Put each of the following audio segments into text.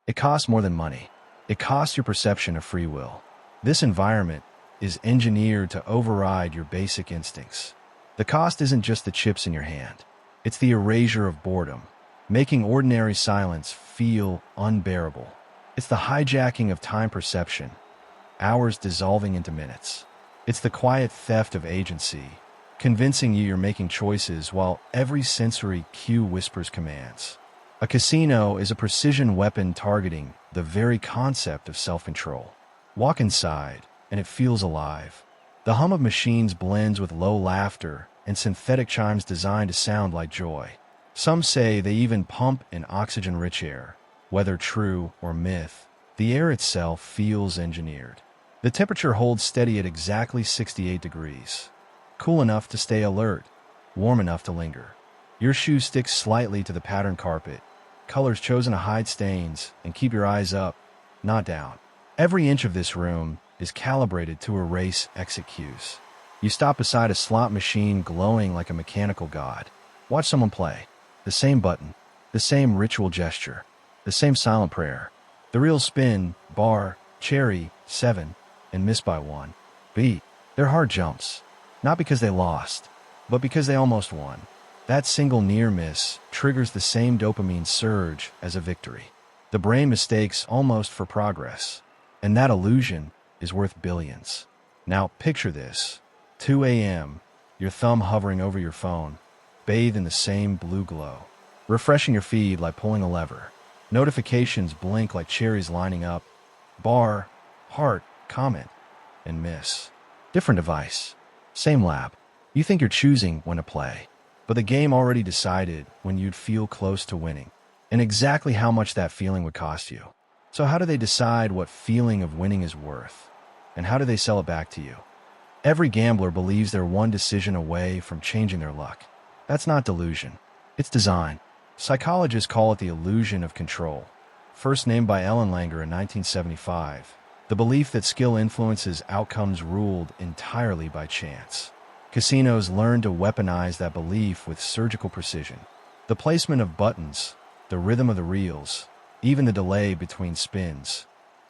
It costs more than money. It costs your perception of free will. This environment is engineered to override your basic instincts. The cost isn't just the chips in your hand. It's the erasure of boredom, making ordinary silence feel unbearable. It's the hijacking of time perception, hours dissolving into minutes. It's the quiet theft of agency, convincing you you're making choices while every sensory cue whispers commands. A casino is a precision weapon targeting the very concept of self-control. Walk inside, and it feels alive. The hum of machines blends with low laughter and synthetic chimes designed to sound like joy. Some say they even pump in oxygen-rich air. Whether true or myth, the air itself feels engineered. The temperature holds steady at exactly 68 degrees. Cool enough to stay alert, warm enough to linger. Your shoe sticks slightly to the patterned carpet, colors chosen to hide stains and keep your eyes up, not down. Every inch of this room is calibrated to erase exit cues. You stop beside a slot machine glowing like a mechanical god. Watch someone play. The same button, the same ritual gesture, the same silent prayer. The reels spin, bar, cherry, 7, and miss by 1. Beat. They're hard jumps. Not because they lost, but because they almost won. That single near miss triggers the same dopamine surge as a victory. The brain mistakes almost for progress, and that illusion is worth billions. Now picture this. 2 a.m., your thumb hovering over your phone, bathed in the same blue glow. Refreshing your feed like pulling a lever. Notifications blink like cherries lining up. Bar, heart, comment, and miss. Different device. Same lab. You think you're choosing when to play, but the game already decided when you'd feel close to winning, and exactly how much that feeling would cost you. So how do they decide what feeling of winning is worth? And how do they sell it back to you? Every gambler believes they're one decision away from changing their luck. That's not delusion. It's design. Psychologists call it the illusion of control. First named by Ellen Langer in 1975, the belief that skill influences outcomes ruled entirely by chance. Casinos learn to weaponize that belief with surgical precision. The placement of buttons, the rhythm of the reels, even the delay between spins,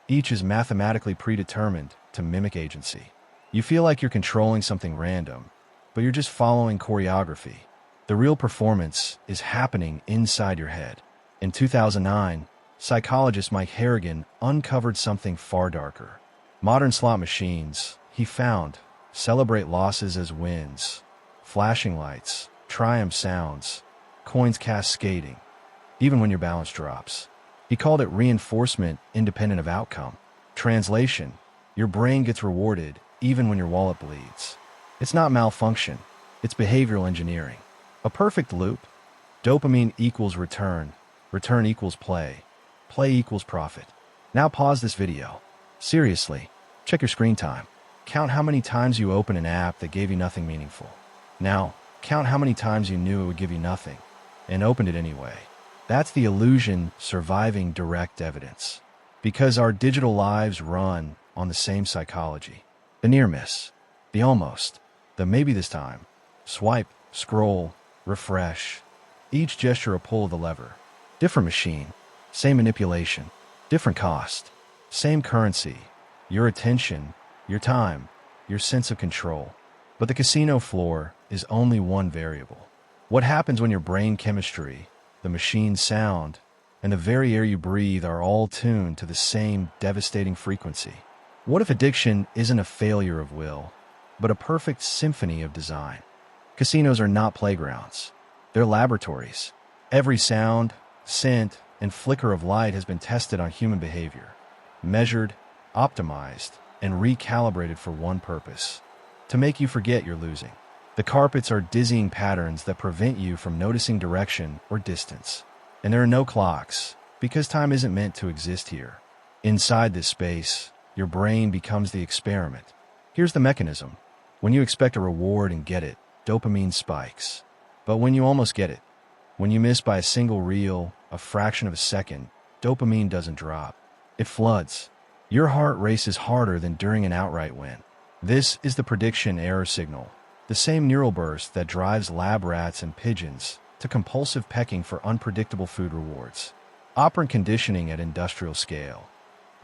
each is mathematically predetermined to mimic agency. You feel like you're controlling something random, but you're just following choreography. The real performance is happening inside your head. In 2009, psychologist Mike Harrigan uncovered something far darker. Modern slot machines, he found, celebrate losses as wins. Flashing lights, triumph sounds, coins cascading, even when your balance drops. He called it reinforcement independent of outcome. Translation, your brain gets rewarded even when your wallet bleeds. It's not malfunction, it's behavioral engineering. A perfect loop. Dopamine equals return, return equals play, play equals profit. Now pause this video. Seriously, check your screen time. Count how many times you open an app that gave you nothing meaningful. Now, count how many times you knew it would give you nothing, and opened it anyway. That's the illusion surviving direct evidence. Because our digital lives run on the same psychology. The near miss, the almost, the maybe this time. Swipe, scroll, refresh. Each gesture a pull of the lever. Different machine, same manipulation, different cost, same currency. Your attention, your time, your sense of control. But the casino floor is only one variable. What happens when your brain chemistry, the machine's sound, and the very air you breathe are all tuned to the same devastating frequency? What if addiction isn't a failure of will, but a perfect symphony of design? Casinos are not playgrounds. They're laboratories. Every sound, scent, and flicker of light has been tested on human behavior, measured, optimized, and recalibrated for one purpose: to make you forget you're losing. The carpets are dizzying patterns that prevent you from noticing direction or distance. And there are no clocks, because time isn't meant to exist here. Inside this space, your brain becomes the experiment. Here's the mechanism. When you expect a reward and get it, dopamine spikes. But when you almost get it, when you miss by a single reel, a fraction of a second, dopamine doesn't drop. It floods. Your heart races harder than during an outright win. This is the prediction error signal, the same neural burst that drives lab rats and pigeons to compulsive pecking for unpredictable food rewards. Operant conditioning at industrial scale.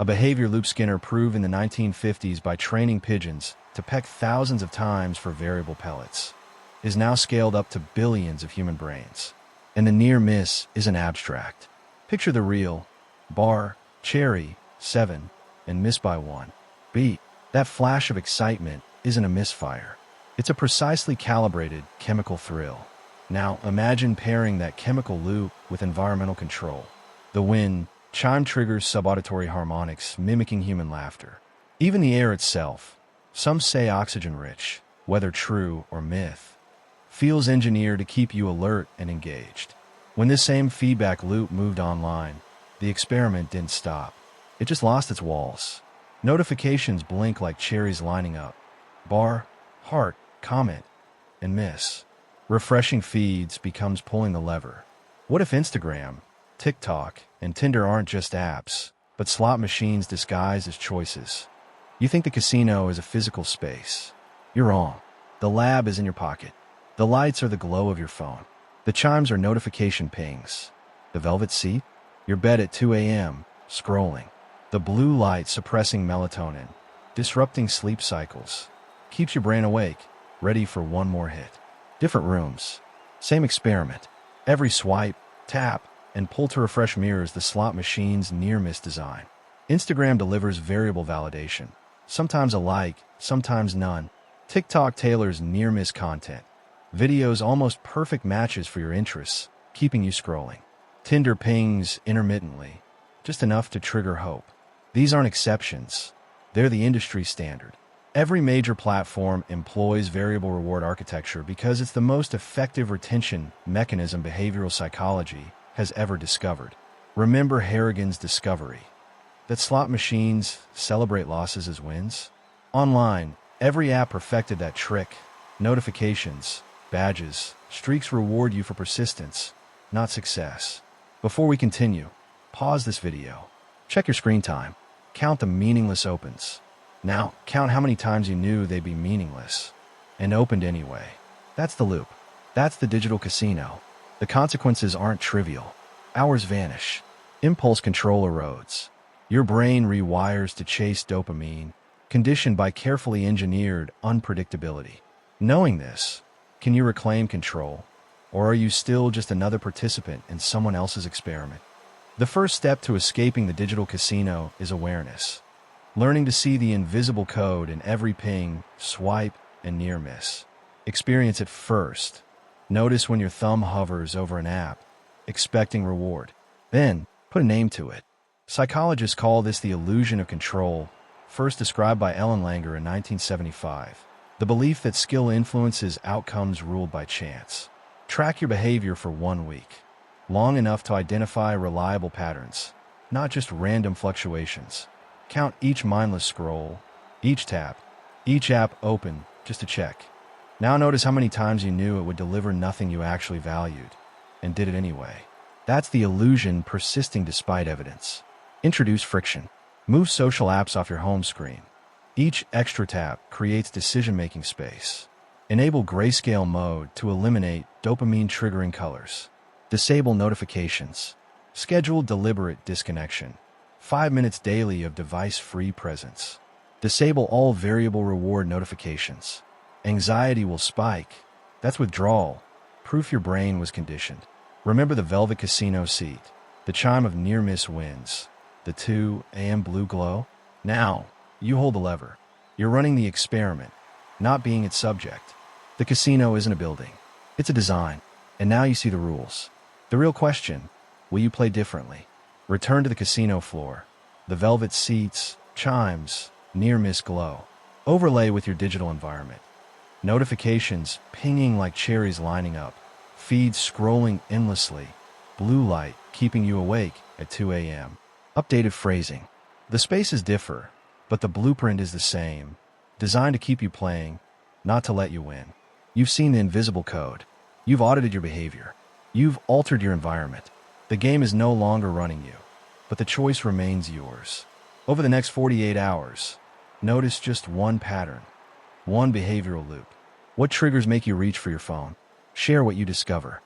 A behavior loop Skinner proved in the 1950s by training pigeons to peck thousands of times for variable pellets, is now scaled up to billions of human brains. And the near miss isn't abstract. Picture the real bar, cherry, 7, and miss by 1. Beat. That flash of excitement isn't a misfire. It's a precisely calibrated chemical thrill. Now imagine pairing that chemical loop with environmental control. The wind chime triggers subauditory harmonics mimicking human laughter. Even the air itself, some say oxygen-rich, whether true or myth, feels engineered to keep you alert and engaged. When this same feedback loop moved online, the experiment didn't stop. It just lost its walls. Notifications blink like cherries lining up. Bar, heart, comment, and miss. Refreshing feeds becomes pulling the lever. What if Instagram, TikTok, and Tinder aren't just apps, but slot machines disguised as choices? You think the casino is a physical space. You're wrong. The lab is in your pocket. The lights are the glow of your phone. The chimes are notification pings. The velvet seat? Your bed at 2 a.m., scrolling. The blue light suppressing melatonin, disrupting sleep cycles. Keeps your brain awake, ready for one more hit. Different rooms. Same experiment. Every swipe, tap, and pull to refresh mirrors the slot machine's near-miss design. Instagram delivers variable validation. Sometimes a like, sometimes none. TikTok tailors near-miss content. Videos almost perfect matches for your interests, keeping you scrolling. Tinder pings intermittently, just enough to trigger hope. These aren't exceptions. They're the industry standard. Every major platform employs variable reward architecture because it's the most effective retention mechanism behavioral psychology has ever discovered. Remember Harrigan's discovery that slot machines celebrate losses as wins? Online, every app perfected that trick. Notifications, badges, streaks reward you for persistence, not success. Before we continue, pause this video. Check your screen time. Count the meaningless opens. Now, count how many times you knew they'd be meaningless and opened anyway. That's the loop. That's the digital casino. The consequences aren't trivial. Hours vanish. Impulse control erodes. Your brain rewires to chase dopamine, conditioned by carefully engineered unpredictability. Knowing this, can you reclaim control? Or are you still just another participant in someone else's experiment? The first step to escaping the digital casino is awareness. Learning to see the invisible code in every ping, swipe, and near miss. Experience it first. Notice when your thumb hovers over an app, expecting reward. Then, put a name to it. Psychologists call this the illusion of control, first described by Ellen Langer in 1975. The belief that skill influences outcomes ruled by chance. Track your behavior for 1 week, long enough to identify reliable patterns, not just random fluctuations. Count each mindless scroll, each tap, each app open just to check. Now notice how many times you knew it would deliver nothing you actually valued, and did it anyway. That's the illusion persisting despite evidence. Introduce friction. Move social apps off your home screen. Each extra tap creates decision-making space. Enable grayscale mode to eliminate dopamine-triggering colors. Disable notifications. Schedule deliberate disconnection. 5 minutes daily of device-free presence. Disable all variable reward notifications. Anxiety will spike. That's withdrawal. Proof your brain was conditioned. Remember the velvet casino seat, the chime of near-miss wins, the 2 a.m. blue glow? Now, you hold the lever. You're running the experiment, not being its subject. The casino isn't a building. It's a design. And now you see the rules. The real question, will you play differently? Return to the casino floor. The velvet seats, chimes, near-miss glow. Overlay with your digital environment. Notifications pinging like cherries lining up. Feeds scrolling endlessly. Blue light keeping you awake at 2 a.m. Updated phrasing. The spaces differ, but the blueprint is the same. Designed to keep you playing, not to let you win. You've seen the invisible code. You've audited your behavior. You've altered your environment. The game is no longer running you, but the choice remains yours. Over the next 48 hours, notice just one pattern, one behavioral loop. What triggers make you reach for your phone? Share what you discover.